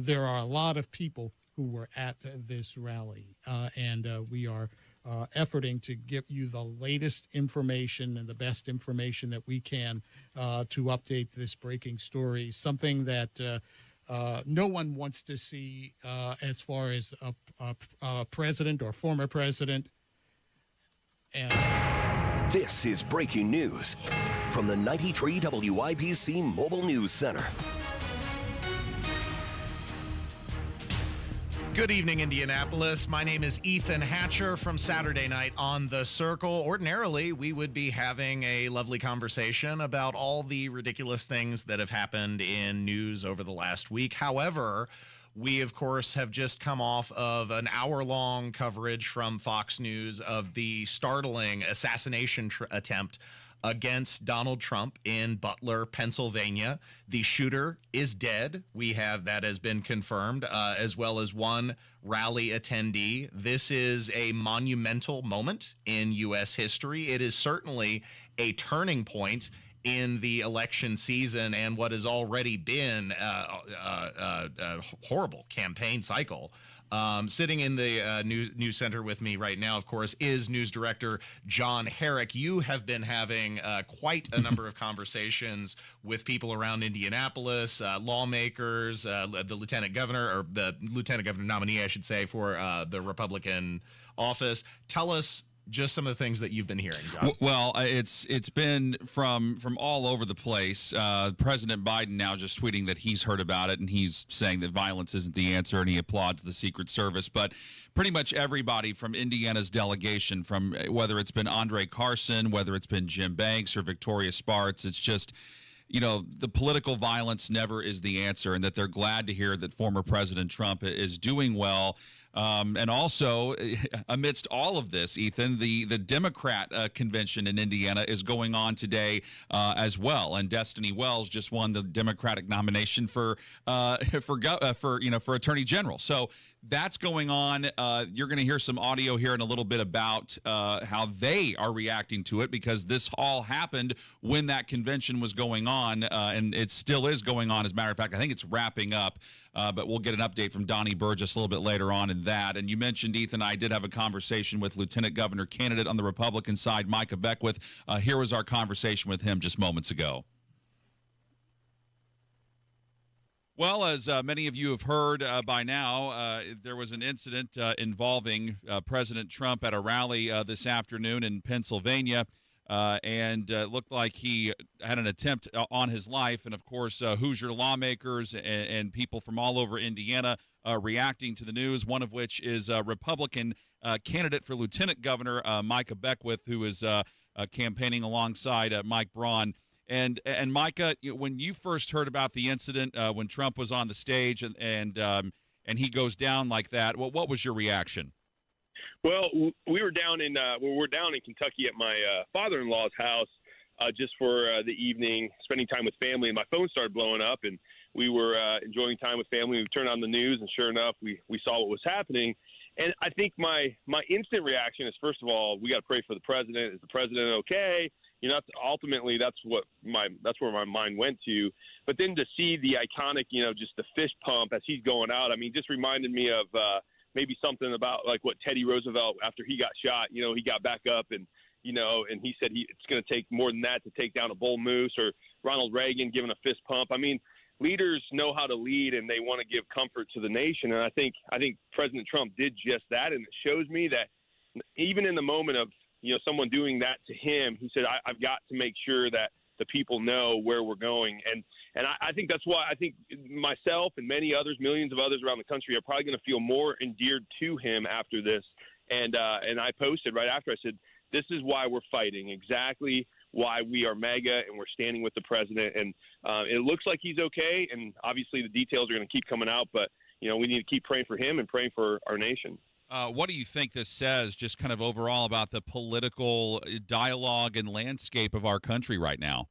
There are a lot of people who were at this rally, and we are efforting to give you the latest information and the best information that we can to update this breaking story, something that no one wants to see as far as a president or former president. And this is breaking news from the 93 WIBC Mobile News Center. Good evening, Indianapolis. My name is Ethan Hatcher from Saturday Night on The Circle. Ordinarily, we would be having a lovely conversation about all the ridiculous things that have happened in news over the last week. However, we, of course, have just come off of an hour-long coverage from Fox News of the startling assassination attempt against Donald Trump in Butler, Pennsylvania. The shooter is dead. That has been confirmed, as well as one rally attendee. This is a monumental moment in U.S. history. It is certainly a turning point in the election season and what has already been a horrible campaign cycle. Sitting in the news center with me right now, of course, is news director John Herrick. You have been having quite a number of conversations with people around Indianapolis, lawmakers, the lieutenant governor, or the lieutenant governor nominee, I should say, for the Republican office. Tell us just some of the things that you've been hearing, John. Well, it's been from all over the place. President Biden now just tweeting that he's heard about it, and he's saying that violence isn't the answer, and he applauds the Secret Service. But pretty much everybody from Indiana's delegation, from whether it's been Andre Carson, whether it's been Jim Banks or Victoria Spartz, it's just, the political violence never is the answer, and that they're glad to hear that former President Trump is doing well. And also, amidst all of this, Ethan, the Democrat convention in Indiana is going on today as well. And Destiny Wells just won the Democratic nomination for Attorney General. So that's going on. You're going to hear some audio here in a little bit about how they are reacting to it, because this all happened when that convention was going on, and it still is going on. As a matter of fact, I think it's wrapping up. But we'll get an update from Donnie Burgess a little bit later on in that. And you mentioned, Ethan, I did have a conversation with Lieutenant Governor candidate on the Republican side, Micah Beckwith. Here was our conversation with him just moments ago. Well, as many of you have heard by now, there was an incident involving President Trump at a rally this afternoon in Pennsylvania. And looked like he had an attempt on his life. And, of course, Hoosier lawmakers and people from all over Indiana reacting to the news, one of which is Republican candidate for lieutenant governor Micah Beckwith, who is campaigning alongside Mike Braun. And Micah, when you first heard about the incident, when Trump was on the stage and he goes down like that, what was your reaction? Well, we're down in Kentucky at my father-in-law's house just for the evening, spending time with family, and my phone started blowing up, and we were enjoying time with family. We turned on the news, and sure enough, we saw what was happening. And I think my instant reaction is, first of all, we got to pray for the president. Is the president okay? Ultimately, that's where my mind went to. But then to see the iconic, just the fist pump as he's going out, I mean, just reminded me of maybe something about like what Teddy Roosevelt, after he got shot, he got back up and he said it's going to take more than that to take down a bull moose, or Ronald Reagan giving a fist pump. I mean, leaders know how to lead, and they want to give comfort to the nation. And I think President Trump did just that. And it shows me that even in the moment of, someone doing that to him, he said, I've got to make sure that the people know where we're going. And I think that's why I think myself and many others, millions of others around the country, are probably going to feel more endeared to him after this. And I posted right after, I said, this is why we're fighting, exactly why we are MAGA, and we're standing with the president. And it looks like he's okay, and obviously the details are going to keep coming out, but we need to keep praying for him and praying for our nation. What do you think this says, just kind of overall, about the political dialogue and landscape of our country right now?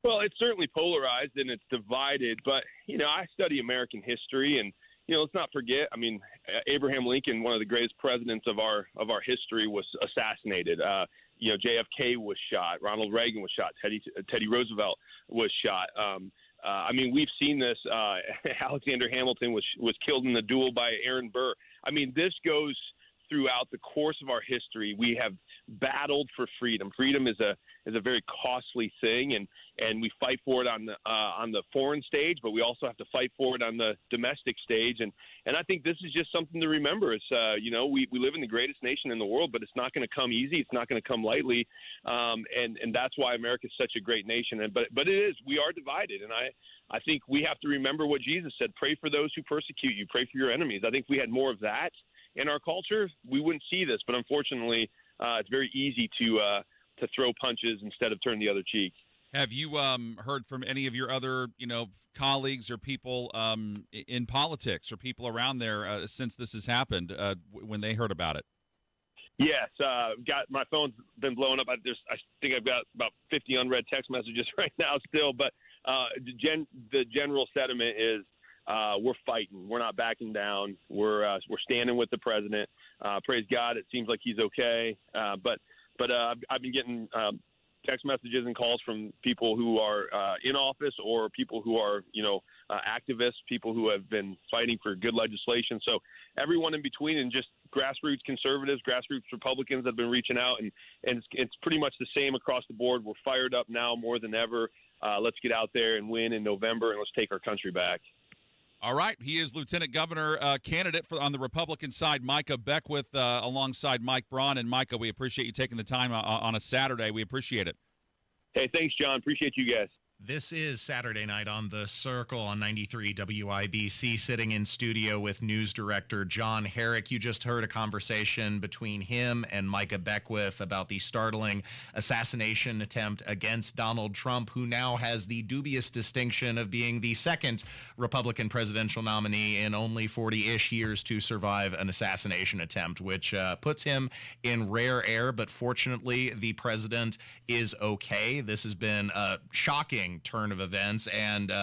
Well, it's certainly polarized and it's divided, but, I study American history, and, let's not forget, I mean, Abraham Lincoln, one of the greatest presidents of our history, was assassinated. JFK was shot. Ronald Reagan was shot. Teddy Roosevelt was shot. I mean, we've seen this. Alexander Hamilton was killed in the duel by Aaron Burr. I mean, this goes throughout the course of our history. We have battled for freedom. Freedom is a very costly thing, and we fight for it on the foreign stage, but we also have to fight for it on the domestic stage. And I think this is just something to remember. It's we live in the greatest nation in the world, but it's not going to come easy. It's not going to come lightly, and that's why America is such a great nation. But it is. We are divided, and I think we have to remember what Jesus said: pray for those who persecute you, pray for your enemies. I think if we had more of that in our culture, we wouldn't see this. But unfortunately, it's very easy to throw punches instead of turn the other cheek. Have you heard from any of your other, colleagues or people in politics or people around there since this has happened when they heard about it? Yes, got my phone's been blowing up. I think I've got about 50 unread text messages right now still. But the general sentiment is we're fighting. We're not backing down. We're standing with the president. Praise God, it seems like he's okay. But I've been getting text messages and calls from people who are in office or people who are, activists, people who have been fighting for good legislation. So everyone in between, and just grassroots conservatives, grassroots Republicans have been reaching out, and it's pretty much the same across the board. We're fired up now more than ever. Let's get out there and win in November, and let's take our country back. All right. He is Lieutenant Governor candidate on the Republican side, Micah Beckwith, alongside Mike Braun. And Micah, we appreciate you taking the time on a Saturday. We appreciate it. Hey, thanks, John. Appreciate you guys. This is Saturday Night on the Circle on 93 WIBC, sitting in studio with news director John Herrick. You just heard a conversation between him and Micah Beckwith about the startling assassination attempt against Donald Trump, who now has the dubious distinction of being the second Republican presidential nominee in only 40-ish years to survive an assassination attempt, which puts him in rare air. But fortunately, the president is okay. This has been a shocking turn of events. And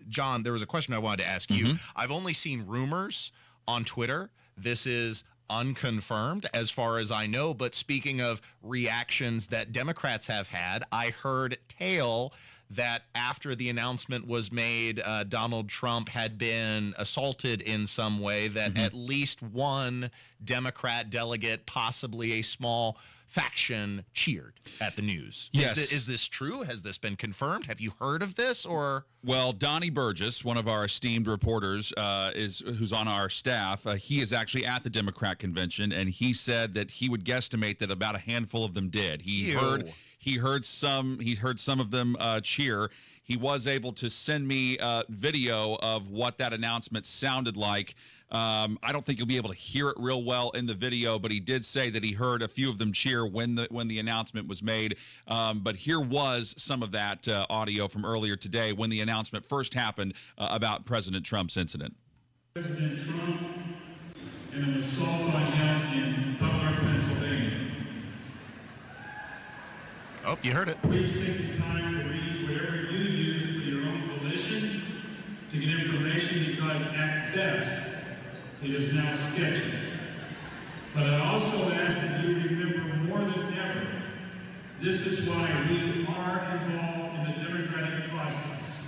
John, there was a question I wanted to ask you. I've only seen rumors on Twitter. This is unconfirmed as far as I know, but speaking of reactions that Democrats have had, I heard tale that after the announcement was made, Donald Trump had been assaulted in some way, that at least one Democrat delegate, possibly a small faction, cheered at the news. Yes. Is this true? Has this been confirmed? Have you heard of this? Or Well, Donnie Burgess, one of our esteemed reporters, who's on our staff. He is actually at the Democrat convention, and he said that he would guesstimate that about a handful of them did. He heard some of them cheer. He was able to send me video of what that announcement sounded like. I don't think you'll be able to hear it real well in the video, but he did say that he heard a few of them cheer when the announcement was made. But here was some of that audio from earlier today when the announcement first happened about President Trump's incident. President Trump and an assault on him in Butler, Pennsylvania. Oh, you heard it. Please take the time to read whatever you use for your own volition to get information, because at best it is now sketchy. But I also ask that you remember more than ever, this is why we are involved in the democratic process,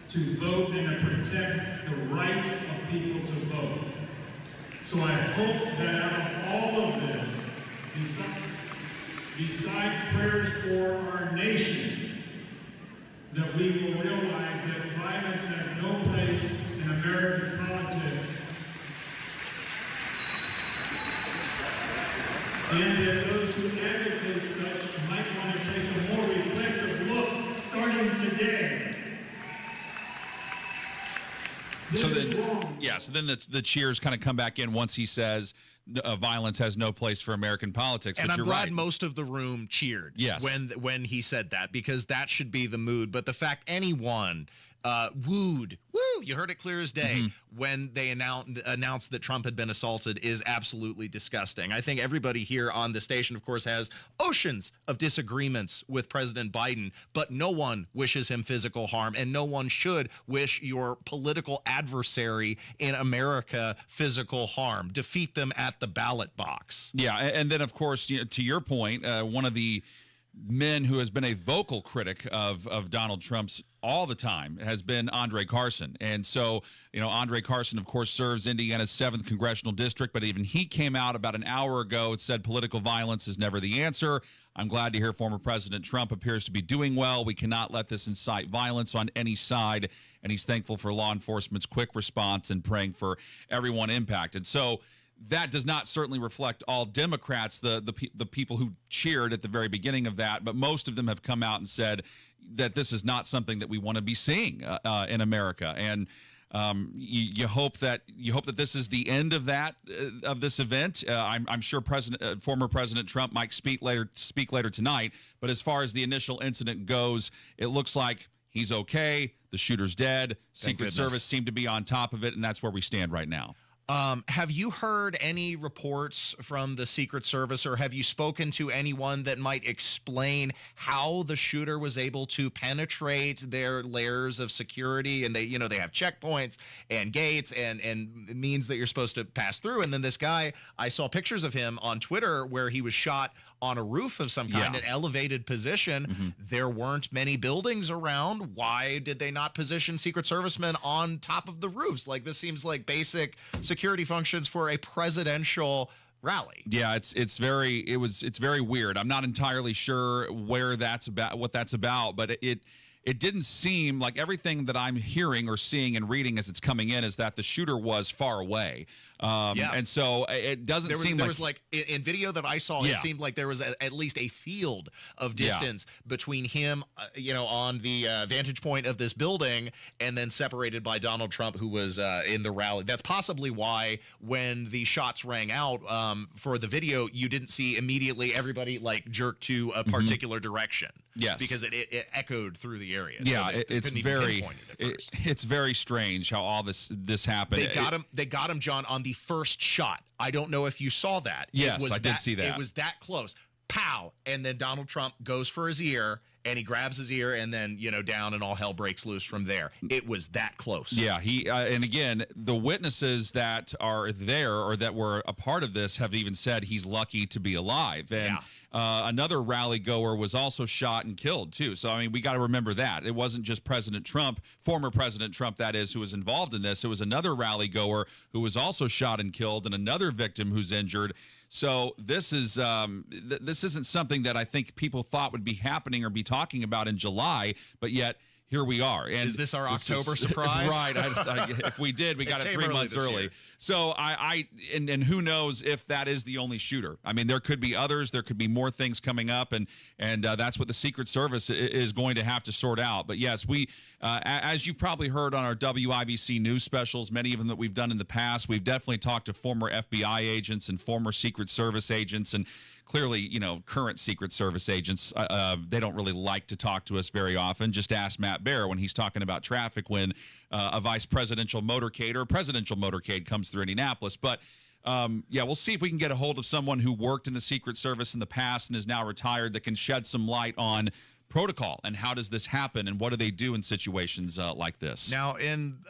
to vote and to protect the rights of people to vote. So I hope that out of all of this, beside prayers for our nation, that we will realize that violence has no place in American politics, and that those who advocate such might want to take a more reflective look starting today. So then the cheers kind of come back in once he says violence has no place for American politics. And but I'm you're glad right. most of the room cheered when he said that, because that should be the mood. But the fact anyone wooed, you heard it clear as day, when they announced that Trump had been assaulted is absolutely disgusting. I think everybody here on the station, of course, has oceans of disagreements with President Biden, but no one wishes him physical harm, and no one should wish your political adversary in America physical harm. Defeat them at the ballot box. Yeah, and then, of course, to your point, one of the men who has been a vocal critic of Donald Trump's all the time has been Andre Carson. And so, Andre Carson, of course, serves Indiana's 7th congressional district, but even he came out about an hour ago and said political violence is never the answer. I'm glad to hear former President Trump appears to be doing well. We cannot let this incite violence on any side. And he's thankful for law enforcement's quick response and praying for everyone impacted. So that does not certainly reflect all Democrats, the people who cheered at the very beginning of that, but most of them have come out and said that this is not something that we want to be seeing in America. And you hope that this is the end of that of this event. I'm sure former President Trump might speak later tonight. But as far as the initial incident goes, it looks like he's okay. The shooter's dead. Secret Service seemed to be on top of it, and that's where we stand right now. Have you heard any reports from the Secret Service, or have you spoken to anyone that might explain how the shooter was able to penetrate their layers of security? And they have checkpoints and gates and means that you're supposed to pass through. And then this guy, I saw pictures of him on Twitter where he was shot on a roof of some kind, an elevated position. There weren't many buildings around. Why did they not position Secret Servicemen on top of the roofs? Like, this seems like basic security functions for a presidential rally. Yeah, it's very weird. I'm not entirely sure what that's about, but it didn't seem like everything that I'm hearing or seeing and reading as it's coming in is that the shooter was far away. And so it doesn't seem there was like in video that I saw, it seemed like there was at least a field of distance between him, on the vantage point of this building, and then separated by Donald Trump, who was in the rally. That's possibly why when the shots rang out for the video, you didn't see immediately everybody like jerk to a particular direction. Yes, because it echoed through the area. Yeah, so it's very strange how all this happened. They got him, John, on the first shot. I don't know if you saw that. Yes, I did see that. It was that close. Pow! And then Donald Trump goes for his ear, and he grabs his ear, and then down, and all hell breaks loose from there. It was that close. Yeah, he and again, the witnesses that are there or that were a part of this have even said he's lucky to be alive. And another rally goer was also shot and killed too. So I mean, we got to remember that it wasn't just President Trump, former President Trump, that is, who was involved in this. It was another rally goer who was also shot and killed, and another victim who's injured. So this isn't something that I think people thought would be happening or be talking about in July, but yet here we are. And is this our October surprise? Right. If we did, we got it 3 months early. So and who knows if that is the only shooter. I mean, there could be others. There could be more things coming up, and that's what the Secret Service is going to have to sort out. But yes, we, as you probably heard on our WIBC news specials, many of them that we've done in the past, we've definitely talked to former FBI agents and former Secret Service agents, and clearly, current Secret Service agents, they don't really like to talk to us very often. Just ask Matt Bear when he's talking about traffic when a vice presidential motorcade or a presidential motorcade comes through Indianapolis. But we'll see if we can get a hold of someone who worked in the Secret Service in the past and is now retired that can shed some light on protocol and how does this happen and what do they do in situations like this. Now,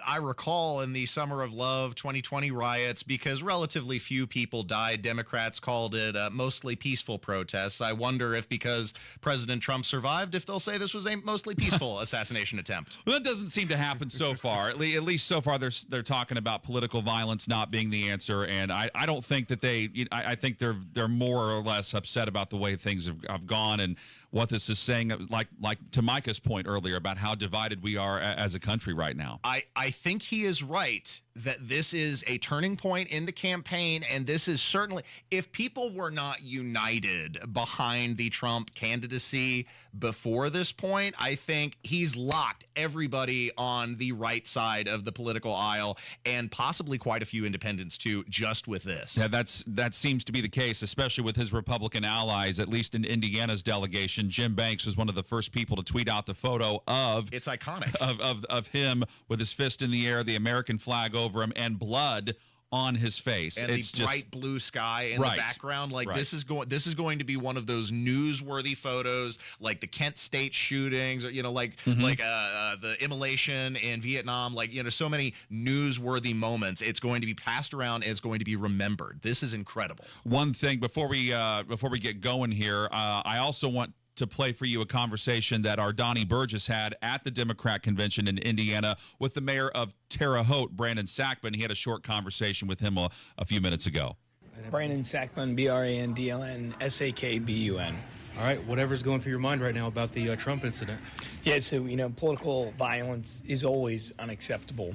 I recall in the Summer of Love 2020 riots, because relatively few people died, Democrats called it mostly peaceful protests. I wonder if because President Trump survived, if they'll say this was a mostly peaceful assassination attempt. Well, that doesn't seem to happen so far. At least so far, they're talking about political violence not being the answer, and I don't think that I think they're more or less upset about the way things have gone and what this is saying, like to Micah's point earlier about how divided we are as a country right now. I think he is right that this is a turning point in the campaign, and this is certainly, if people were not united behind the Trump candidacy before this point, I think he's locked everybody on the right side of the political aisle, and possibly quite a few independents too, just with this. Yeah, that seems to be the case, especially with his Republican allies, at least in Indiana's delegation. Jim Banks was one of the first people to tweet out the photo of, it's iconic, of him with his fist in the air, the American flag over him, and blood on his face, and it's the bright blue sky in the background. Like this is going to be one of those newsworthy photos, like the Kent State shootings, or the immolation in Vietnam. Like so many newsworthy moments. It's going to be passed around, and it's going to be remembered. This is incredible. One thing before we get going here, I also want to play for you a conversation that our Donnie Burgess had at the Democrat convention in Indiana with the mayor of Terre Haute, Brandon Sackman. He had a short conversation with him a few minutes ago. Brandon Sackman, Brandln Sakbun. All right, whatever's going through your mind right now about the Trump incident. Yeah, so, political violence is always unacceptable.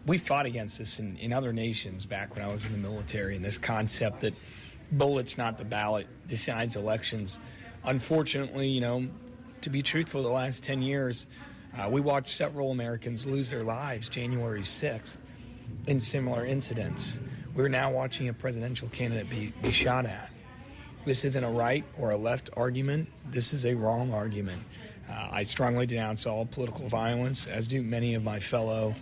We fought against this in other nations back when I was in the military, and this concept that bullets, not the ballot, decides elections. Unfortunately, to be truthful, the last 10 years, we watched several Americans lose their lives January 6th in similar incidents. We're now watching a presidential candidate be shot at. This isn't a right or a left argument. This is a wrong argument. I strongly denounce all political violence, as do many of my fellow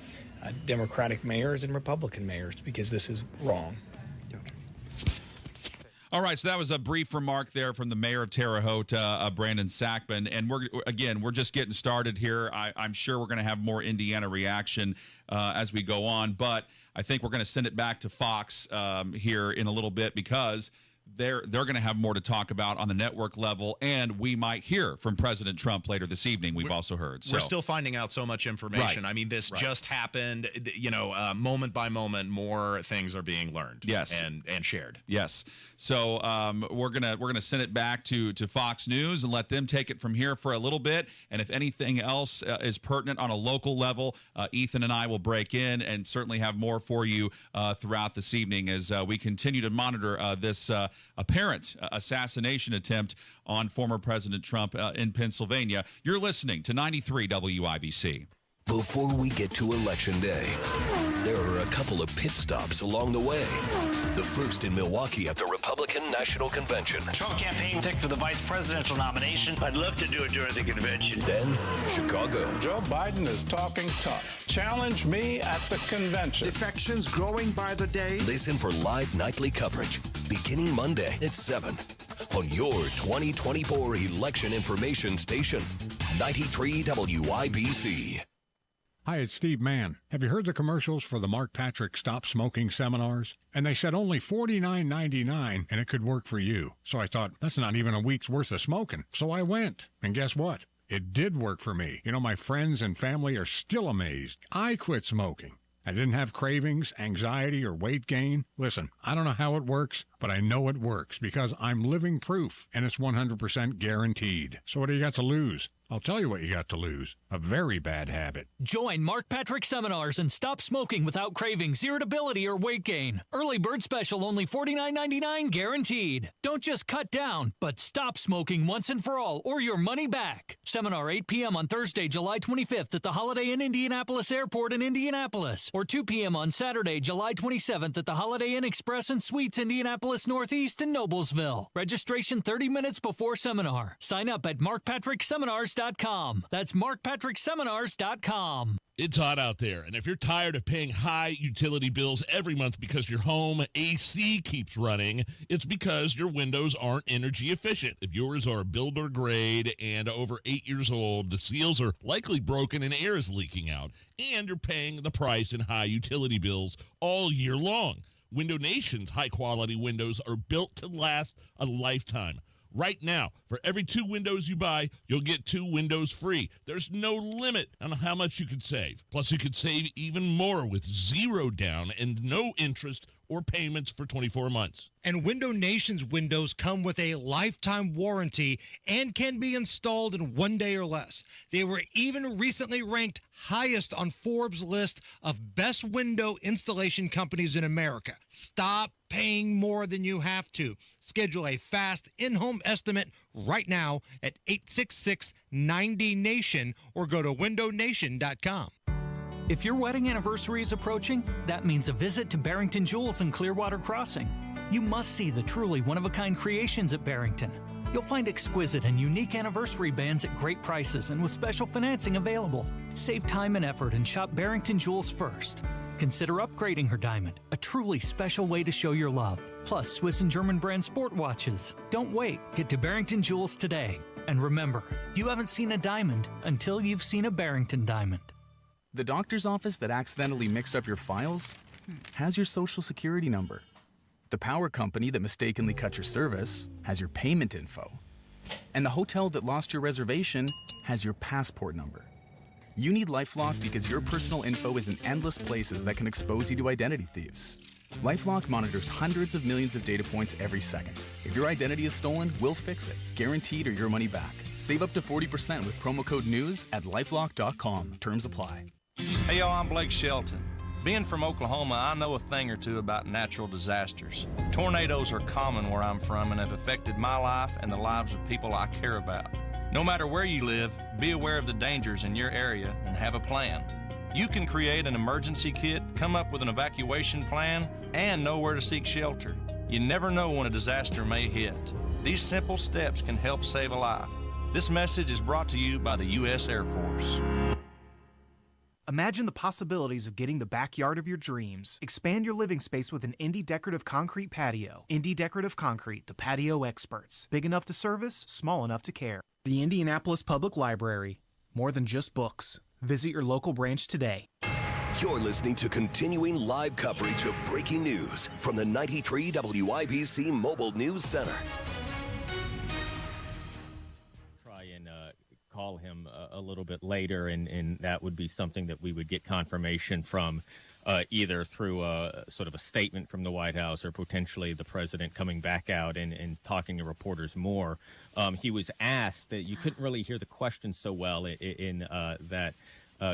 Democratic mayors and Republican mayors, because this is wrong. All right, so that was a brief remark there from the mayor of Terre Haute, Brandon Sackman. And we're just getting started here. I'm sure we're going to have more Indiana reaction as we go on, but I think we're going to send it back to Fox here in a little bit, because they're going to have more to talk about on the network level, and we might hear from President Trump later this evening. We've also heard. We're still finding out so much information. Right. I mean, this just happened. Moment by moment, more things are being learned. Yes, and shared. Yes. So we're gonna send it back to Fox News and let them take it from here for a little bit. And if anything else is pertinent on a local level, Ethan and I will break in and certainly have more for you throughout this evening as we continue to monitor this apparent assassination attempt on former President Trump in Pennsylvania. You're listening to 93 WIBC. Before we get to Election Day, there are a couple of pit stops along the way. The first in Milwaukee at the Republican National Convention. Trump campaign picked for the vice presidential nomination. I'd love to do it during the convention. Then, Chicago. Joe Biden is talking tough. Challenge me at the convention. Defections growing by the day. Listen for live nightly coverage beginning Monday at 7 on your 2024 election information station, 93 WIBC. Hi, it's Steve Mann. Have you heard the commercials for the Mark Patrick Stop Smoking seminars? And they said only $49.99 and it could work for you. So I thought, that's not even a week's worth of smoking. So I went. And guess what? It did work for me. My friends and family are still amazed. I quit smoking. I didn't have cravings, anxiety, or weight gain. Listen, I don't know how it works, but I know it works because I'm living proof, and it's 100% guaranteed. So what do you got to lose? I'll tell you what you got to lose. A very bad habit. Join Mark Patrick seminars and stop smoking without cravings, irritability, or weight gain. Early bird special only $49.99 guaranteed. Don't just cut down, but stop smoking once and for all or your money back. Seminar 8 p.m. on Thursday, July 25th at the Holiday Inn Indianapolis Airport in Indianapolis, or 2 p.m. on Saturday, July 27th at the Holiday Inn Express and Suites Indianapolis Northeast in Noblesville. Registration 30 minutes before seminar. Sign up at markpatrickseminars.com. That's markpatrickseminars.com. It's hot out there, and if you're tired of paying high utility bills every month because your home AC keeps running, it's because your windows aren't energy efficient. If yours are builder grade and over 8 years old, the seals are likely broken and air is leaking out, and you're paying the price in high utility bills all year long. Window Nation's high-quality windows are built to last a lifetime. Right now, for every 2 windows you buy, you'll get 2 windows free. There's no limit on how much you could save. Plus, you could save even more with 0 down and no interest or payments for 24 months. And Window Nation's windows come with a lifetime warranty and can be installed in 1 day or less. They were even recently ranked highest on Forbes' list of best window installation companies in America. Stop paying more than you have to. Schedule a fast in-home estimate right now at 866-90-NATION or go to windownation.com. If your wedding anniversary is approaching, that means a visit to Barrington Jewels in Clearwater Crossing. You must see the truly one-of-a-kind creations at Barrington. You'll find exquisite and unique anniversary bands at great prices and with special financing available. Save time and effort and shop Barrington Jewels first. Consider upgrading her diamond, a truly special way to show your love. Plus, Swiss and German brand sport watches. Don't wait. Get to Barrington Jewels today. And remember, you haven't seen a diamond until you've seen a Barrington diamond. The doctor's office that accidentally mixed up your files has your social security number. The power company that mistakenly cut your service has your payment info. And the hotel that lost your reservation has your passport number. You need LifeLock because your personal info is in endless places that can expose you to identity thieves. LifeLock monitors hundreds of millions of data points every second. If your identity is stolen, we'll fix it, guaranteed or your money back. Save up to 40% with promo code NEWS at LifeLock.com. Terms apply. Hey, y'all, I'm Blake Shelton. Being from Oklahoma, I know a thing or two about natural disasters. Tornadoes are common where I'm from and have affected my life and the lives of people I care about. No matter where you live, be aware of the dangers in your area and have a plan. You can create an emergency kit, come up with an evacuation plan, and know where to seek shelter. You never know when a disaster may hit. These simple steps can help save a life. This message is brought to you by the U.S. Air Force. Imagine the possibilities of getting the backyard of your dreams. Expand your living space with an Indie Decorative Concrete patio. Indie Decorative Concrete, the patio experts. Big enough to service, small enough to care. The Indianapolis Public Library. More than just books. Visit your local branch today. You're listening to continuing live coverage of breaking news from the 93 WIBC Mobile News Center. Call him a little bit later, and that would be something that we would get confirmation from either through sort of a statement from the White House or potentially the president coming back out and talking to reporters more. He was asked that you couldn't really hear the question so well in that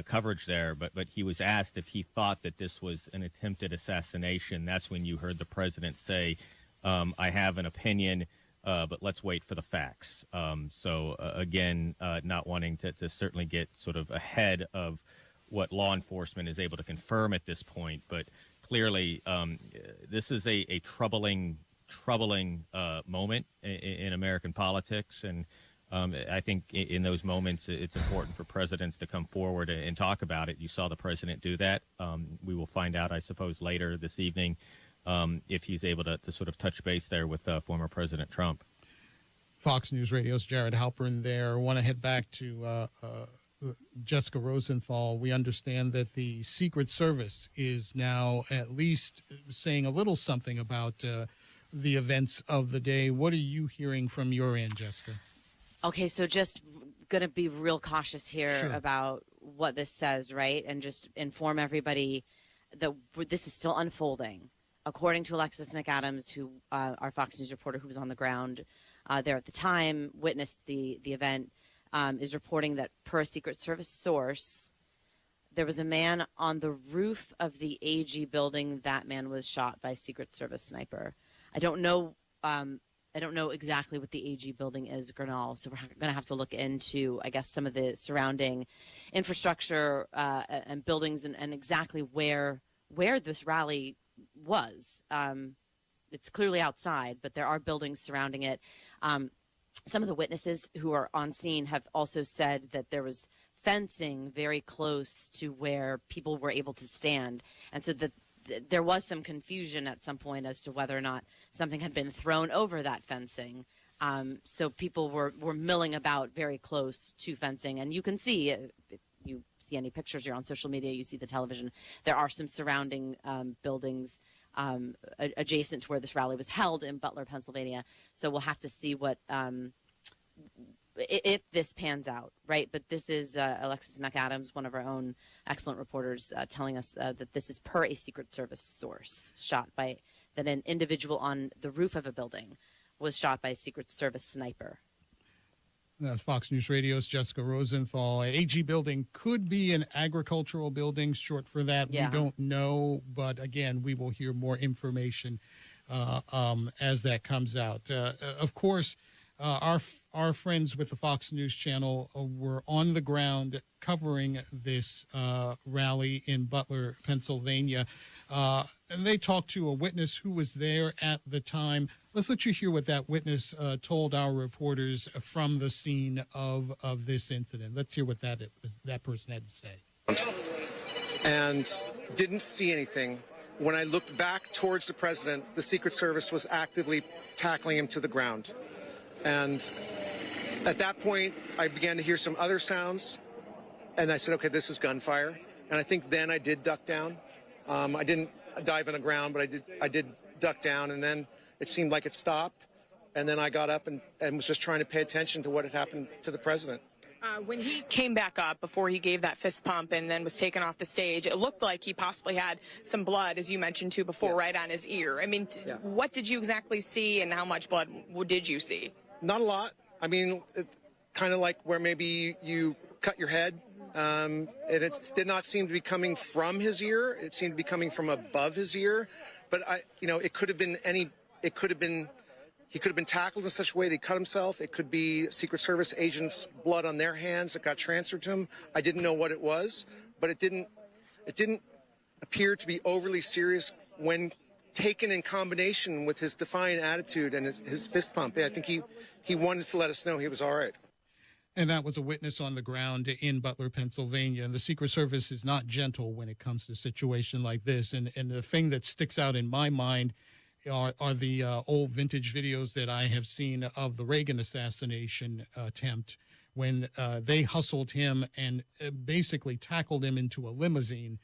coverage there, but he was asked if he thought that this was an attempted assassination. That's when you heard the president say, I have an opinion, but let's wait for the facts. Again, not wanting to certainly get sort of ahead of what law enforcement is able to confirm at this point, but clearly this is a troubling moment in American politics, and I think in those moments it's important for presidents to come forward and talk about it. You saw the president do that. We will find out, I suppose, later this evening if he's able to sort of touch base there with former President Trump. Fox News Radio's Jared Halpern there. I want to head back to Jessica Rosenthal. We understand that the Secret Service is now at least saying a little something about the events of the day. What are you hearing from your end, Jessica? Okay, so just going to be real cautious here Sure. about what this says, right? And just inform everybody that this is still unfolding. According to Alexis McAdams, who our Fox News reporter who was on the ground there at the time, witnessed the event, is reporting that per a Secret Service source, there was a man on the roof of the AG building. That man was shot by a Secret Service sniper. I don't know exactly what the AG building is, Gernal, so we're going to have to look into, I guess, some of the surrounding infrastructure and buildings and exactly where this rally was. It's clearly outside, but there are buildings surrounding it. Some of the witnesses who are on scene have also said that there was fencing very close to where people were able to stand, and so that there was some confusion at some point as to whether or not something had been thrown over that fencing. So people were milling about very close to fencing. And you can see, if you see any pictures, you're on social media, you see the television, there are some surrounding buildings adjacent to where this rally was held in Butler, Pennsylvania. So we'll have to see what if this pans out, right? But this is Alexis McAdams, one of our own excellent reporters, telling us that this is per a Secret Service source, that an individual on the roof of a building was shot by a Secret Service sniper. That's Fox News Radio's Jessica Rosenthal. AG building could be an agricultural building, short for that. Yeah. We don't know, but again, we will hear more information as that comes out. Of course, our friends with the Fox News Channel were on the ground covering this rally in Butler, Pennsylvania, and they talked to a witness who was there at the time. Let's let you hear what that witness told our reporters from the scene of this incident. Let's hear what that person had to say. And didn't see anything. When I looked back towards the president, the Secret Service was actively tackling him to the ground. And at that point, I began to hear some other sounds, and I said, okay, this is gunfire. And I think then I did duck down. I didn't dive on the ground, but I did duck down, and then it seemed like it stopped. And then I got up and was just trying to pay attention to what had happened to the president. When he came back up before he gave that fist pump and then was taken off the stage, it looked like he possibly had some blood, as you mentioned too before, right on his ear. I mean, what did you exactly see, and how much blood did you see? Not a lot. I mean, kind of like where maybe you cut your head. And it did not seem to be coming from his ear. It seemed to be coming from above his ear. But it could have been he could have been tackled in such a way that he cut himself. It could be Secret Service agents' blood on their hands that got transferred to him. I didn't know what it was, but it didn't appear to be overly serious when taken in combination with his defiant attitude and his fist pump. Yeah, I think he wanted to let us know he was all right. And that was a witness on the ground in Butler, Pennsylvania. And the Secret Service is not gentle when it comes to a situation like this. And the thing that sticks out in my mind are the old vintage videos that I have seen of the Reagan assassination attempt, when they hustled him and basically tackled him into a limousine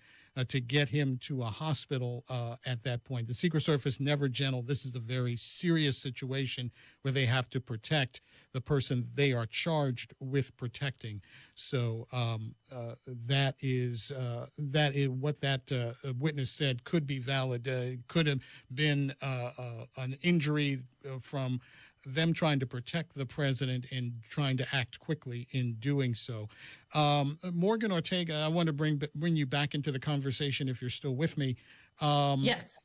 to get him to a hospital at that point. The Secret Service never gentle. This is a very serious situation where they have to protect the person they are charged with protecting. So that is what that witness said could be valid. Could have been an injury from them trying to protect the president and trying to act quickly in doing so. Morgan Ortega, I want to bring you back into the conversation if you're still with me. Yes.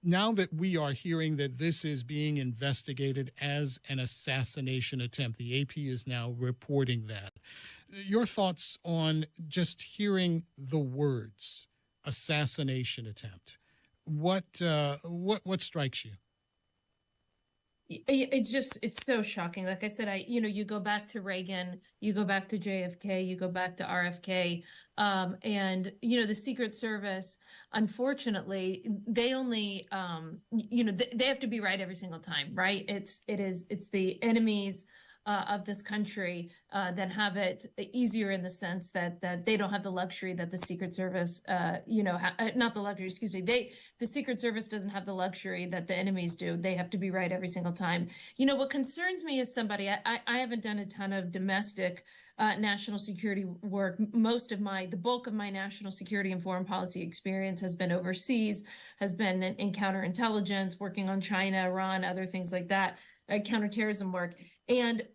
Now that we are hearing that this is being investigated as an assassination attempt, the AP is now reporting that. Your thoughts on just hearing the words assassination attempt? What strikes you? It's so shocking. Like I said, you go back to Reagan, you go back to JFK, you go back to RFK, and the Secret Service, unfortunately, they only, they have to be right every single time, right? It's the enemies of this country that have it easier in the sense that they don't have the luxury that the Secret Service, not the luxury, excuse me. The Secret Service doesn't have the luxury that the enemies do. They have to be right every single time. What concerns me as somebody, I haven't done a ton of domestic national security work. The bulk of my national security and foreign policy experience has been overseas, has been in counterintelligence, working on China, Iran, other things like that, counterterrorism work. And,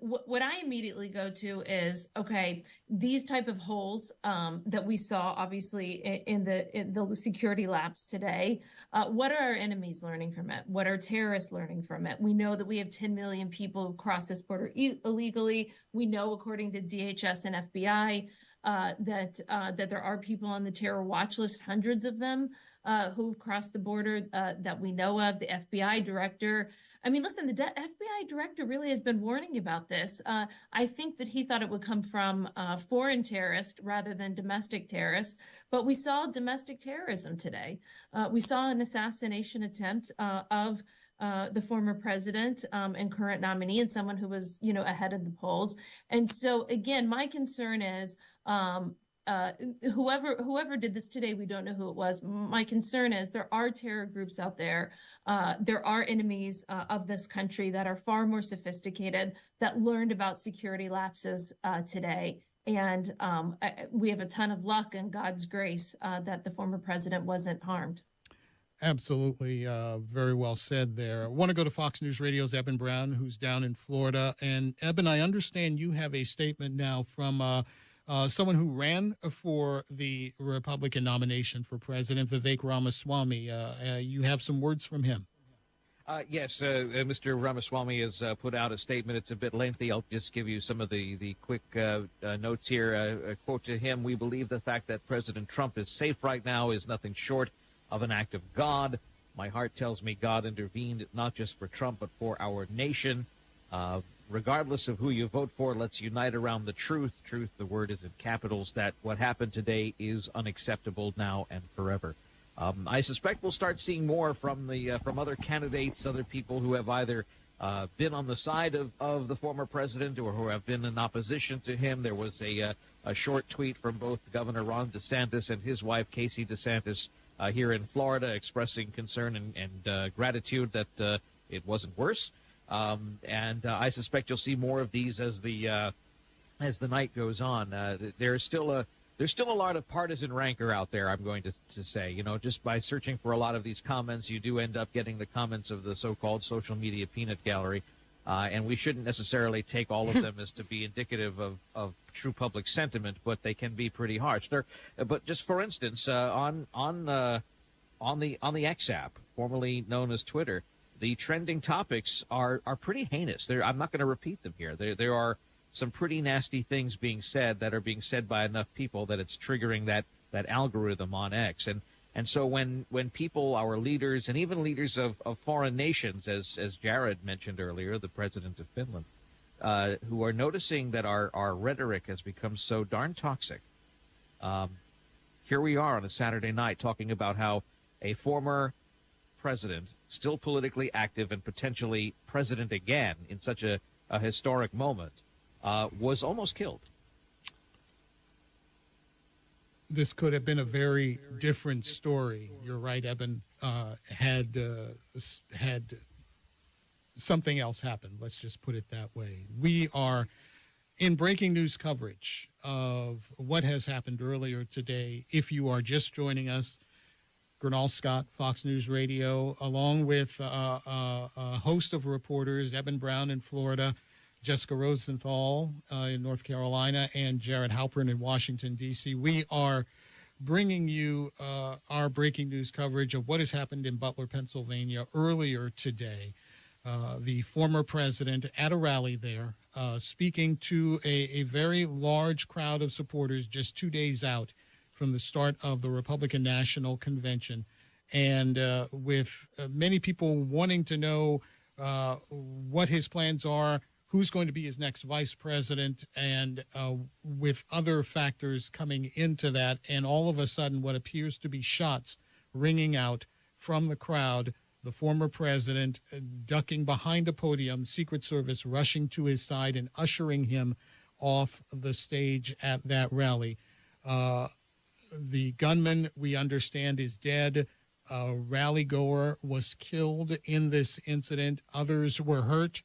what I immediately go to is, okay, these type of holes that we saw, obviously, in the security labs today, what are our enemies learning from it? What are terrorists learning from it? We know that we have 10 million people who cross this border illegally. We know, according to DHS and FBI, that there are people on the terror watch list, hundreds of them, who've crossed the border that we know of. The FBI director, listen, the FBI director really has been warning about this. I think that he thought it would come from foreign terrorists rather than domestic terrorists, but we saw domestic terrorism today. We saw an assassination attempt of the former president and current nominee, and someone who was, ahead of the polls. And so, again, my concern is whoever did this today, we don't know who it was. My concern is there are terror groups out there. There are enemies of this country that are far more sophisticated, that learned about security lapses today. And we have a ton of luck and God's grace that the former president wasn't harmed. Absolutely. Very well said there. I want to go to Fox News Radio's Eben Brown, who's down in Florida. And Eben, I understand you have a statement now from someone who ran for the Republican nomination for president, Vivek Ramaswamy. You have some words from him. Yes, Mr. Ramaswamy has put out a statement. It's a bit lengthy. I'll just give you some of the quick notes here. A quote to him: "We believe the fact that President Trump is safe right now is nothing short of an act of God. My heart tells me God intervened not just for Trump, but for our nation. Regardless of who you vote for, let's unite around the truth." Truth, the word is in capitals. That what happened today is unacceptable now and forever. I suspect we'll start seeing more from other candidates, other people who have either been on the side of the former president or who have been in opposition to him. There was a short tweet from both Governor Ron DeSantis and his wife, Casey DeSantis, here in Florida, expressing concern and gratitude that it wasn't worse. And I suspect you'll see more of these as the night goes on. There's still a lot of partisan rancor out there, I'm going to say. You know, just by searching for a lot of these comments, you do end up getting the comments of the so-called social media peanut gallery. And we shouldn't necessarily take all of them as to be indicative of true public sentiment, but they can be pretty harsh. But just for instance, on the X app, formerly known as Twitter, the trending topics are pretty heinous. I'm not going to repeat them here. There are some pretty nasty things being said that are being said by enough people that it's triggering that algorithm on X. And so when people, our leaders, and even leaders of foreign nations, as Jared mentioned earlier, the president of Finland, who are noticing that our rhetoric has become so darn toxic, here we are on a Saturday night talking about how a former president, still politically active and potentially president again in such a historic moment, was almost killed. This could have been a very different story. You're right, Eben. Had something else happen. Let's just put it that way. We are in breaking news coverage of what has happened earlier today. If you are just joining us, Gernal Scott, Fox News Radio, along with a host of reporters, Eben Brown in Florida, Jessica Rosenthal in North Carolina, and Jared Halpern in Washington, D.C. We are bringing you our breaking news coverage of what has happened in Butler, Pennsylvania earlier today. The former president at a rally there speaking to a very large crowd of supporters just 2 days out from the start of the Republican National Convention, and with many people wanting to know what his plans are, who's going to be his next vice president, and with other factors coming into that, and all of a sudden what appears to be shots ringing out from the crowd, the former president ducking behind a podium, Secret Service rushing to his side and ushering him off the stage at that rally. The gunman, we understand, is dead. A rally goer was killed in this incident. Others were hurt.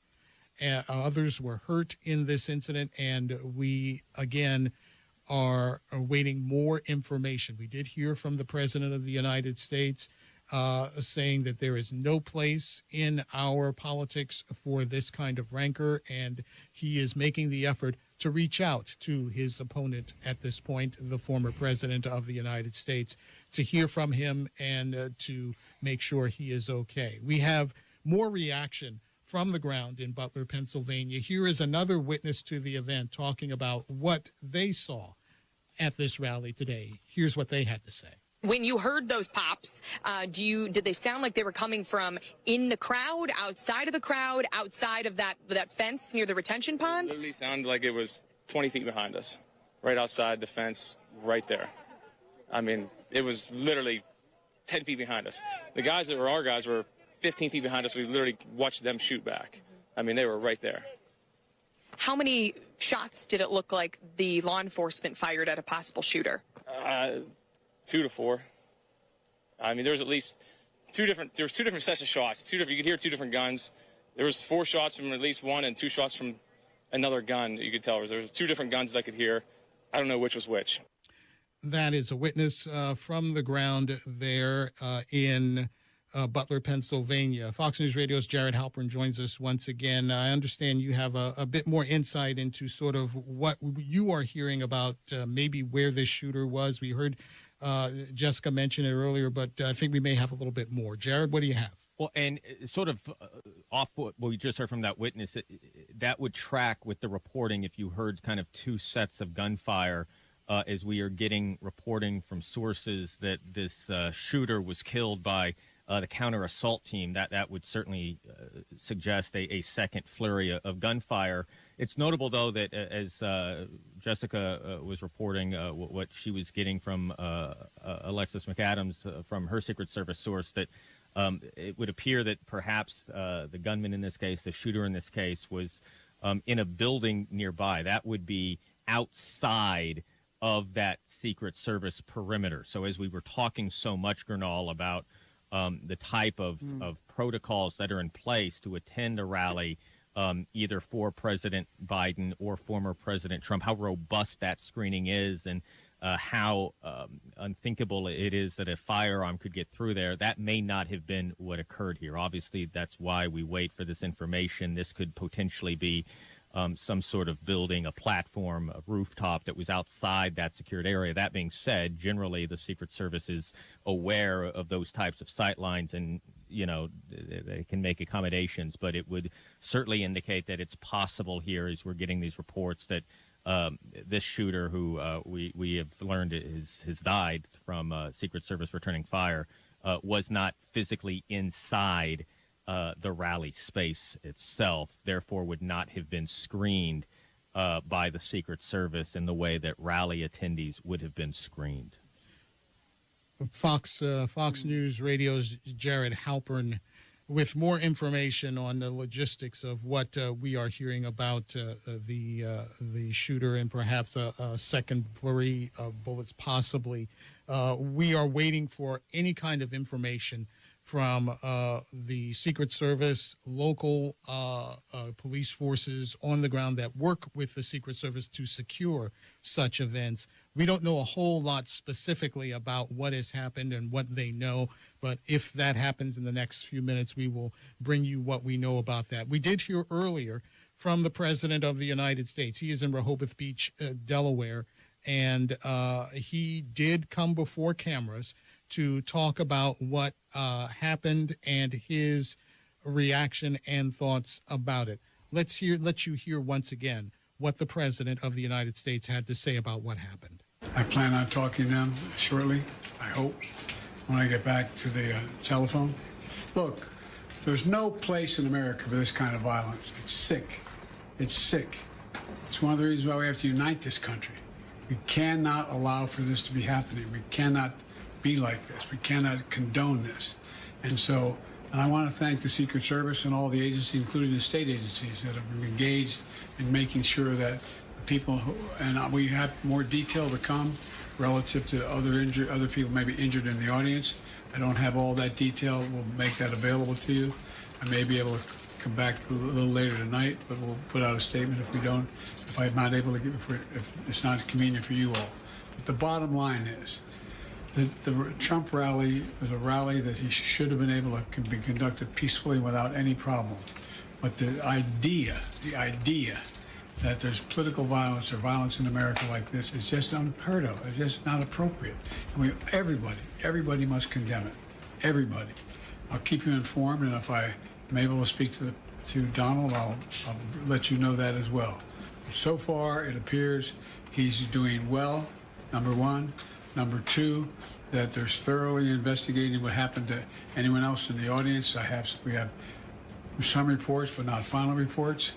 Others were hurt in this incident, and we, again, are awaiting more information. We did hear from the President of the United States saying that there is no place in our politics for this kind of rancor, and he is making the effort to reach out to his opponent at this point, the former President of the United States, to hear from him and to make sure he is okay. We have more reaction from the ground in Butler, Pennsylvania. Here is another witness to the event talking about what they saw at this rally today. Here's what they had to say. When you heard those pops, did they sound like they were coming from in the crowd, outside of the crowd, outside of that fence near the retention pond? It literally sounded like it was 20 feet behind us, right outside the fence, right there. I mean, it was literally 10 feet behind us. The guys that were our guys were 15 feet behind us. We literally watched them shoot back. I mean, they were right there. How many shots did it look like the law enforcement fired at a possible shooter? 2 to 4. I mean, there was at least two different sets of shots. You could hear 2 different guns. There was 4 shots from at least one and 2 shots from another gun. You could tell there was 2 different guns that I could hear. I don't know which was which. That is a witness from the ground there in Butler, Pennsylvania. Fox News Radio's Jared Halpern joins us once again. I understand you have a bit more insight into sort of what you are hearing about maybe where this shooter was. We heard Jessica mention it earlier, but I think we may have a little bit more. Jared, what do you have? Well, and sort of off what we just heard from that witness, that would track with the reporting if you heard kind of 2 sets of gunfire as we are getting reporting from sources that this shooter was killed by the counter-assault team. That would certainly suggest a second flurry of gunfire. It's notable, though, that as Jessica was reporting what she was getting from Alexis McAdams from her Secret Service source, that it would appear that perhaps the gunman in this case, the shooter in this case, was in a building nearby. That would be outside of that Secret Service perimeter. So as we were talking so much, Gernal, about the type of protocols that are in place to attend a rally, either for President Biden or former President Trump, how robust that screening is, and how unthinkable it is that a firearm could get through there. That may not have been what occurred here. Obviously, that's why we wait for this information. This could potentially be some sort of building, a platform, a rooftop that was outside that secured area. That being said, generally the Secret Service is aware of those types of sightlines, and they can make accommodations, but it would certainly indicate that it's possible here, as we're getting these reports, that this shooter, who we have learned has died from Secret Service returning fire, was not physically inside the rally space itself, therefore would not have been screened by the Secret Service in the way that rally attendees would have been screened. Fox News Radio's Jared Halpern with more information on the logistics of what we are hearing about the shooter and perhaps a second flurry of bullets possibly. We are waiting for any kind of information from the Secret Service, local police forces on the ground that work with the Secret Service to secure such events. We don't know a whole lot specifically about what has happened and what they know, but if that happens in the next few minutes, we will bring you what we know about that. We did hear earlier from the President of the United States. He is in Rehoboth Beach, Delaware, and he did come before cameras to talk about what happened and his reaction and thoughts about it. Let you hear once again what the President of the United States had to say about what happened. I plan on talking to them shortly, I hope, when I get back to the telephone. Look, there's no place in America for this kind of violence. It's sick. It's sick. It's one of the reasons why we have to unite this country. We cannot allow for this to be happening. We cannot be like this. We cannot condone this. And I want to thank the Secret Service and all the agencies, including the state agencies, that have been engaged in making sure that people and we have more detail to come relative to other people maybe injured in the audience. I don't have all that detail. We'll make that available to you. I may be able to come back a little later tonight, but we'll put out a statement if I'm not able to if it's not convenient for you all. But the bottom line is that the Trump rally was a rally that he should have been able to be conducted peacefully without any problem. But the idea that there's political violence or violence in America like this is just unheard of. It's just not appropriate. And everybody must condemn it. Everybody. I'll keep you informed, and if I am able to speak to Donald, I'll let you know that as well. But so far, it appears he's doing well, number one. Number two, that they're thoroughly investigating what happened to anyone else in the audience. We have some reports, but not final reports.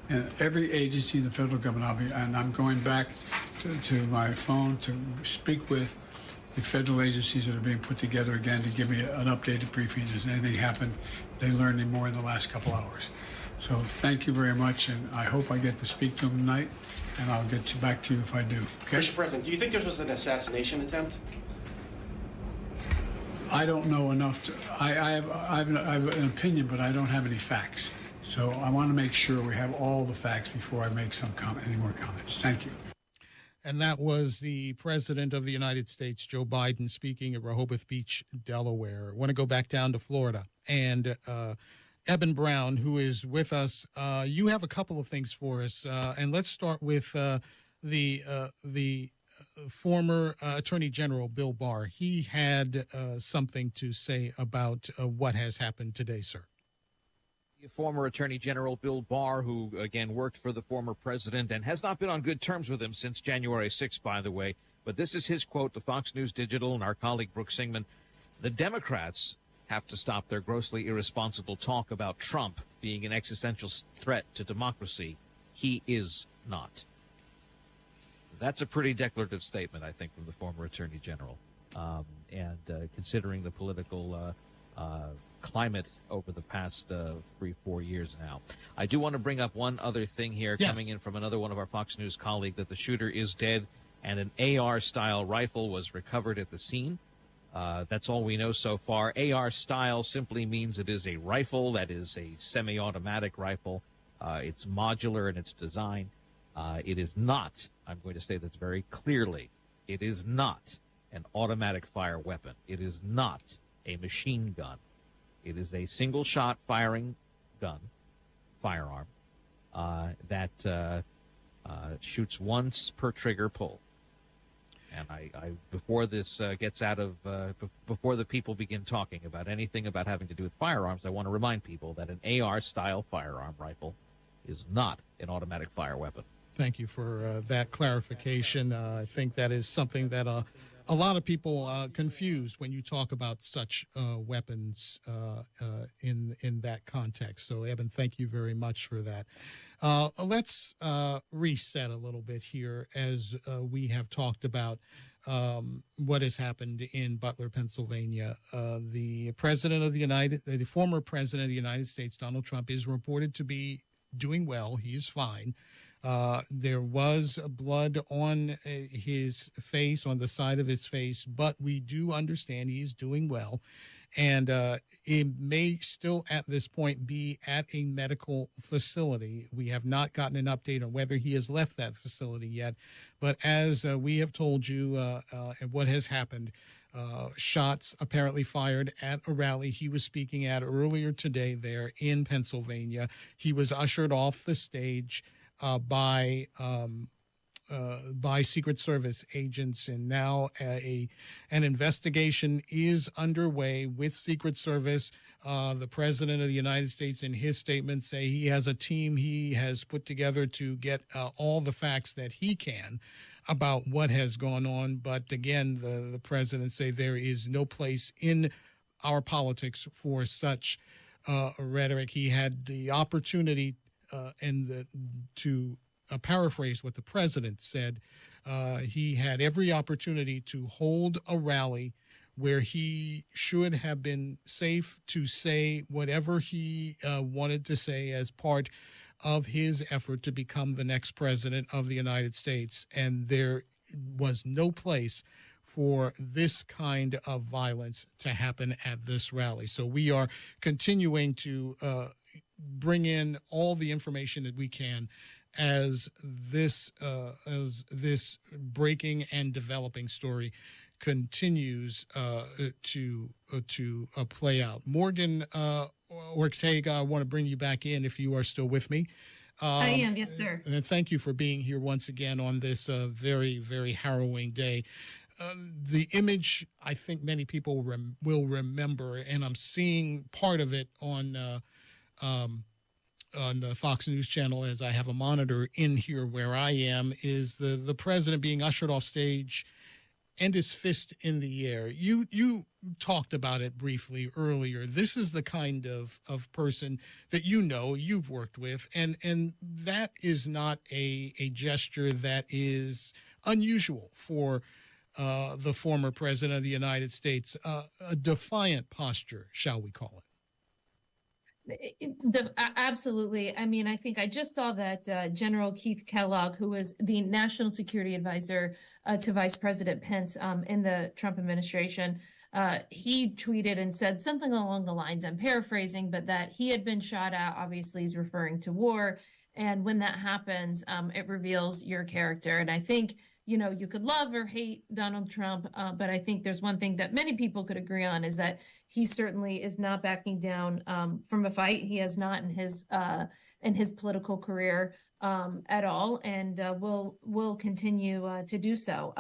And every agency in the federal government, I'm going back to my phone to speak with the federal agencies that are being put together again to give me an updated briefing. Has anything happened? They learned any more in the last couple hours. So thank you very much, and I hope I get to speak to them tonight, and I'll get back to you if I do. Okay? Mr. President, do you think this was an assassination attempt? I don't know enough to. I have an opinion, but I don't have any facts. So I want to make sure we have all the facts before I make any more comments. Thank you. And that was the President of the United States, Joe Biden, speaking at Rehoboth Beach, Delaware. I want to go back down to Florida. And Eben Brown, who is with us, you have a couple of things for us. And let's start with the former Attorney General, Bill Barr. He had something to say about what has happened today, sir. Former Attorney General Bill Barr, who, again, worked for the former president and has not been on good terms with him since January 6th, by the way. But this is his quote to Fox News Digital and our colleague Brooks Singman. The Democrats have to stop their grossly irresponsible talk about Trump being an existential threat to democracy. He is not. That's a pretty declarative statement, I think, from the former Attorney General. Considering the political climate over the past 3-4 years now. I do want to bring up one other thing here, yes, coming in from another one of our Fox News colleagues, that the shooter is dead and an AR-style rifle was recovered at the scene. That's all we know so far. AR style simply means it is a rifle that is a semi-automatic rifle. It's modular in its design. It is not, I'm going to say this very clearly, it is not an automatic fire weapon. It is not a machine gun. It is a single shot firing gun, firearm, that shoots once per trigger pull. And I before this gets out of, before the people begin talking about anything about having to do with firearms, I want to remind people that an AR-style firearm rifle is not an automatic fire weapon. Thank you for that clarification. I think that is something that a lot of people confuse when you talk about such weapons in that context. So, Eben, thank you very much for that. Let's reset a little bit here as we have talked about what has happened in Butler, Pennsylvania. The former president of the United States, Donald Trump, is reported to be doing well. He is fine. There was blood on his face, on the side of his face, but we do understand he is doing well. And it may still at this point be at a medical facility. We have not gotten an update on whether he has left that facility yet. But as we have told you what has happened, shots apparently fired at a rally he was speaking at earlier today there in Pennsylvania. He was ushered off the stage by Secret Service agents, and now an investigation is underway with Secret Service. The President of the United States, in his statement, say he has a team he has put together to get all the facts that he can about what has gone on. But again, the President say there is no place in our politics for such rhetoric. He had the opportunity to paraphrase what the President said. He had every opportunity to hold a rally where he should have been safe to say whatever he wanted to say as part of his effort to become the next president of the United States. And there was no place for this kind of violence to happen at this rally. So we are continuing to bring in all the information that we can as this breaking and developing story continues to play out. Morgan Ortega, I want to bring you back in if you are still with me. I am, yes, sir. And thank you for being here once again on this very, very harrowing day. The image, I think many people will remember, and I'm seeing part of it on the Fox News channel as I have a monitor in here where I am, is the president being ushered off stage and his fist in the air. You talked about it briefly earlier. This is the kind of person that you've worked with, and that is not a gesture that is unusual for the former president of the United States, a defiant posture, shall we call it? Absolutely. I mean, I think I just saw that General Keith Kellogg, who was the national security advisor to Vice President Pence in the Trump administration, he tweeted and said something along the lines, I'm paraphrasing, but that he had been shot at. Obviously, he's referring to war. And when that happens, it reveals your character. And I think, you could love or hate Donald Trump, but I think there's one thing that many people could agree on is that he certainly is not backing down from a fight. He has not in his political career at all, and will continue to do so.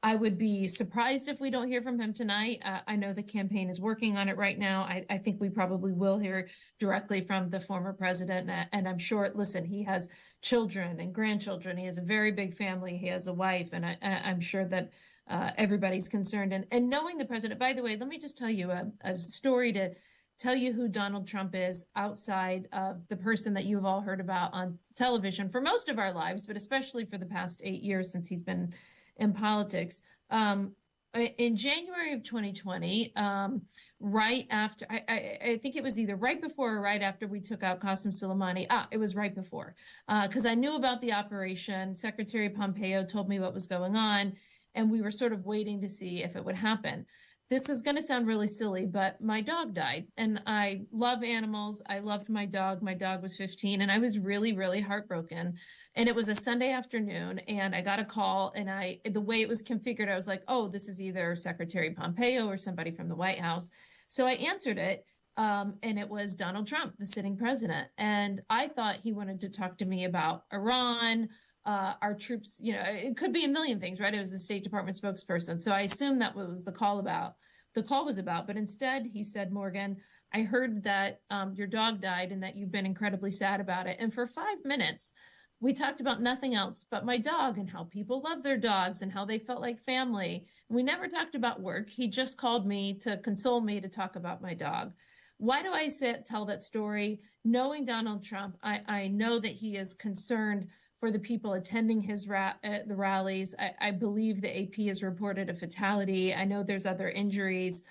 I would be surprised if we don't hear from him tonight. I know the campaign is working on it right now. I think we probably will hear directly from the former president, and I'm sure, listen, he has children and grandchildren. He has a very big family. He has a wife, and I'm sure that everybody's concerned. And knowing the president, by the way, let me just tell you a story to tell you who Donald Trump is outside of the person that you've all heard about on television for most of our lives, but especially for the past 8 years since he's been in politics. In January of 2020, right after, I think it was either right before or right after we took out Qasem Soleimani. It was right before, because I knew about the operation. Secretary Pompeo told me what was going on, and we were sort of waiting to see if it would happen. this is going to sound really silly, but my dog died, and I love animals. I loved my dog. My dog was 15, and I was really, really heartbroken. And it was a Sunday afternoon, and I got a call, and the way it was configured, I was like, oh, this is either Secretary Pompeo or somebody from the White House. So I answered it, and it was Donald Trump, the sitting president. And I thought he wanted to talk to me about Iran, our troops, it could be a million things, right? It was the State Department spokesperson. So I assumed that was the call was about, but instead he said, Morgan, I heard that your dog died and that you've been incredibly sad about it. And for 5 minutes, we talked about nothing else but my dog and how people love their dogs and how they felt like family. And we never talked about work. He just called me to console me, to talk about my dog. Why do I tell that story? Knowing Donald Trump, I know that he is concerned for the people attending the rallies. I believe the AP has reported a fatality. I know there's other injuries.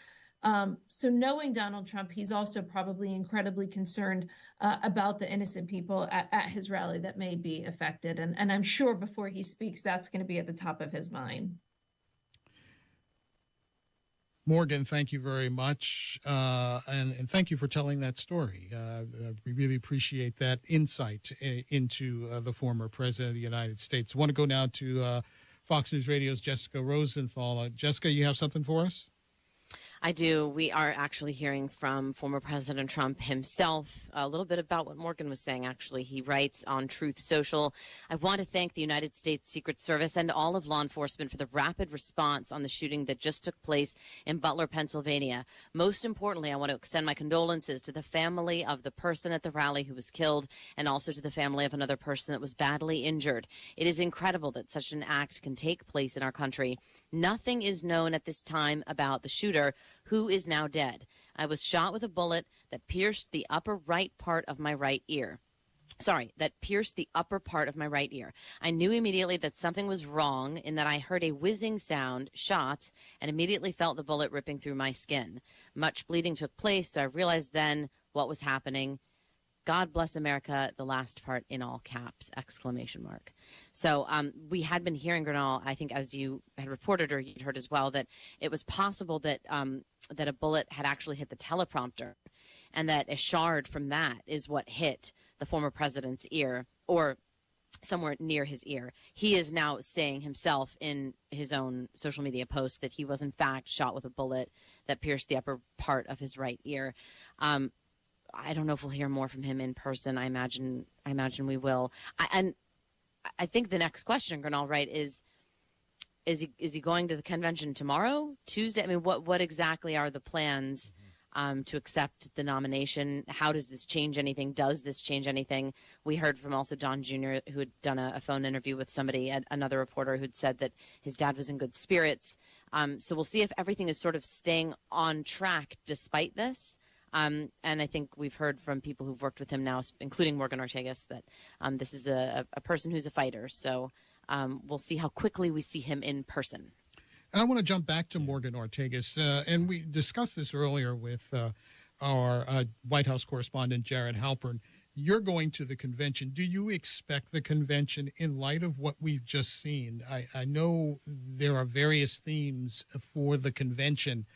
So knowing Donald Trump, he's also probably incredibly concerned about the innocent people at his rally that may be affected. And I'm sure before he speaks, that's going to be at the top of his mind. Morgan, thank you very much. And thank you for telling that story. We really appreciate that insight into the former president of the United States. I want to go now to Fox News Radio's Jessica Rosenthal. Jessica, you have something for us? I do. We are actually hearing from former President Trump himself a little bit about what Morgan was saying, actually. He writes on Truth Social, I want to thank the United States Secret Service and all of law enforcement for the rapid response on the shooting that just took place in Butler, Pennsylvania. Most importantly, I want to extend my condolences to the family of the person at the rally who was killed and also to the family of another person that was badly injured. It is incredible that such an act can take place in our country. Nothing is known at this time about the shooter, who is now dead. I was shot with a bullet that pierced the upper right part of my right ear. That pierced the upper part of my right ear. I knew immediately that something was wrong in that I heard a whizzing sound, shots, and immediately felt the bullet ripping through my skin. Much bleeding took place, so I realized then what was happening. God bless America, the last part in all caps, ! So we had been hearing, Gernal, I think as you had reported or you'd heard as well, that it was possible that that a bullet had actually hit the teleprompter and that a shard from that is what hit the former president's ear or somewhere near his ear. He is now saying himself in his own social media post that he was in fact shot with a bullet that pierced the upper part of his right ear. I don't know if we'll hear more from him in person. I imagine we will. I think the next question, Gernal, right, is he going to the convention tomorrow, Tuesday? I mean, what exactly are the plans to accept the nomination? How does this change anything? Does this change anything? We heard from also Don Jr., who had done a phone interview with somebody, another reporter, who'd said that his dad was in good spirits. So we'll see if everything is sort of staying on track despite this. And I think we've heard from people who've worked with him now, including Morgan Ortagus, that this is a person who's a fighter. So we'll see how quickly we see him in person. And I want to jump back to Morgan Ortagus. And we discussed this earlier with our White House correspondent, Jared Halpern. You're going to the convention. Do you expect the convention in light of what we've just seen? I know there are various themes for the convention.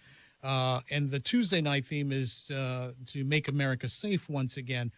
And the Tuesday night theme is to make America safe once again.